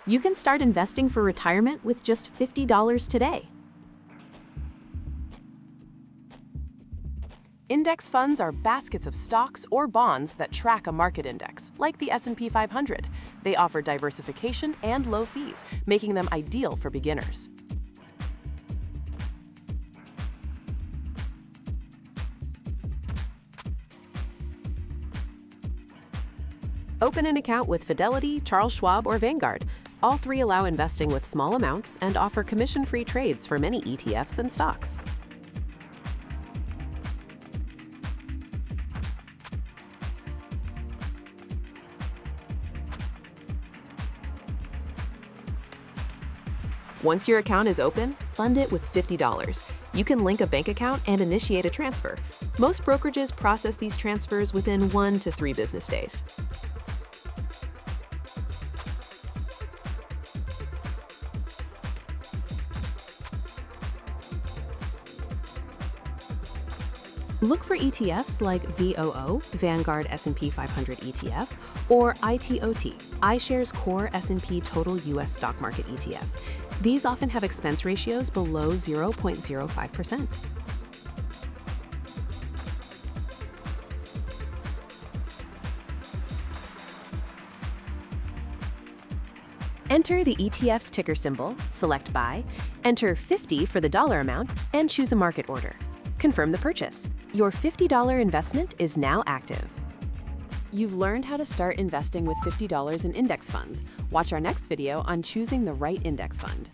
You can start investing for retirement with just $50 today. Index funds are baskets of stocks or bonds that track a market index, like the S&P 500. They offer diversification and low fees, making them ideal for beginners. Open an account with Fidelity, Charles Schwab, or Vanguard. All three allow investing with small amounts and offer commission-free trades for many ETFs and stocks. Once your account is open, fund it with $50. You can link a bank account and initiate a transfer. Most brokerages process these transfers within 1 to 3 business days. Look for ETFs like VOO, Vanguard S&P 500 ETF, or ITOT, iShares Core S&P Total U.S. Stock Market ETF. These often have expense ratios below 0.05%. Enter the ETF's ticker symbol, select Buy, enter 50 for the dollar amount, and choose a market order. Confirm the purchase. Your $50 investment is now active. You've learned how to start investing with $50 in index funds. Watch our next video on choosing the right index fund.